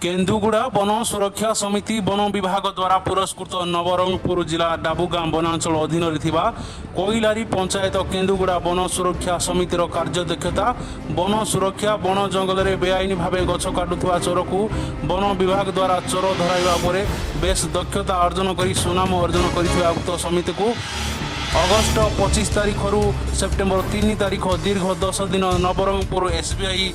केन्दुगुड़ा one सुरक्षा समिति one विभाग द्वारा पुरस्कृत नवरंगपुर जिला डाबुगां वनांचल अधीन कोइलारी पंचायत केन्दुगुड़ा वन सुरक्षा समितिर कार्यदक्षता वन सुरक्षा वन जंगल में बेआईन भाव गछ काटुवा चोर को वन विभाग द्वारा चोर धराइबा परे बेस दक्षता अर्जन कर सुनाम अर्जन कर उक्त समिति को अगस्ट 25 तारीख सेप्टेम्बर 3 तारीख दीर्घ 10 दिन नवरंगपुर एसबीआई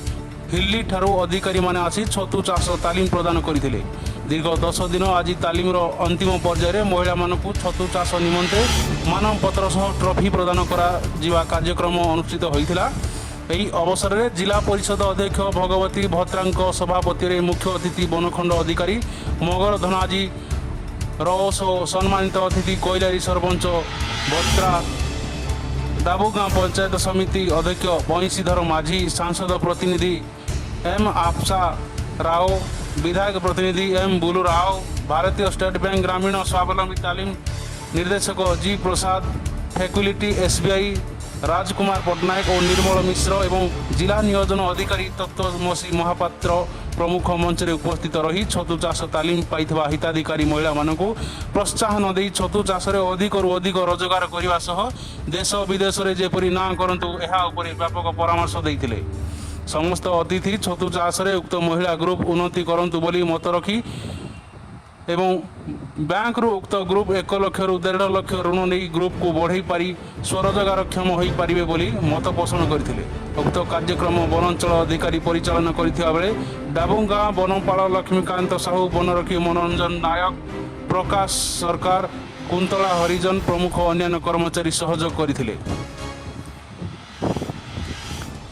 हिल्ली ठारू अधिकारी माने आसी छतु चाष तालीम प्रदान करते दीर्घ 10 दिन आज तालीम अंतिम पर्यायर महिला मानकु छतु चाष निमंते मानव पत्र सह ट्रॉफी प्रदान करा कार्यक्रम अनुष्ठित होइथिला। ଏହି ଅବସରରେ ଜିଲ୍ଲା ପରିଷଦ ଅଧ୍ୟକ୍ଷ ଭଗବତୀ ଭତ୍ରାଙ୍କ ସଭାପତିରେ ମୁଖ୍ୟ ଅତିଥି ବନଖଣ୍ଡ ଅଧିକାରୀ ମଗର ଧନାଜୀ ରଓସ ସମ୍ମାନିତ ଅତିଥି କୋଇଲାରୀ ସରପଞ୍ଚ ଭତ୍ରା डाबुगां पंचायत समिति अध्यक्ष बंशीधर माझी सांसद प्रतिनिधि एम आपसा राव विधायक प्रतिनिधि एम बुलू राव भारतीय स्टेट बैंक ग्रामीण स्वावलंबी तालीम निर्देशक जी प्रसाद फैकुलिटी एसबीआई राजकुमार पट्टनायक और निर्मल मिश्र एवं जिला नियोजन अधिकारी तत्वमसी महापात्र प्रमुख मंच में उपस्थित रही छतु चाष तालीम पाइथिबा हिताधिकारी महिला मानकु प्रोत्साहन दे छतु चाष अधिक अधिक रोजगार करने सह देश विदेश में जेपरी ना करंतु एहा उपरे व्यापक परामर्श देइथिले। समस्त अतिथि छतु चाष उक्त महिला ग्रुप उन्नति करंतु बोली मत रखी एवं बैंक रु उक्त ग्रुप 1 लाख रु 1.5 लाख ऋण नहीं ग्रुप को बढ़ई पारी स्वरोजगारक्षम हो पारे बोली मत पोषण करते। उक्त कार्यक्रम वनांचल अधिकारी परिचालन करथिबा बेले डाबुगां वनपाल लक्ष्मीकांत साहू वनरक्षी मनोरंजन नायक प्रकाश सरकार कुंतला हरिजन प्रमुख अन्य कर्मचारी सहयोग करथिले।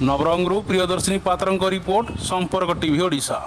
नवरंगरू प्रियदर्शिनी पात्रଙ୍କ रिपोर्ट संपर्क टीवी ओडिशा।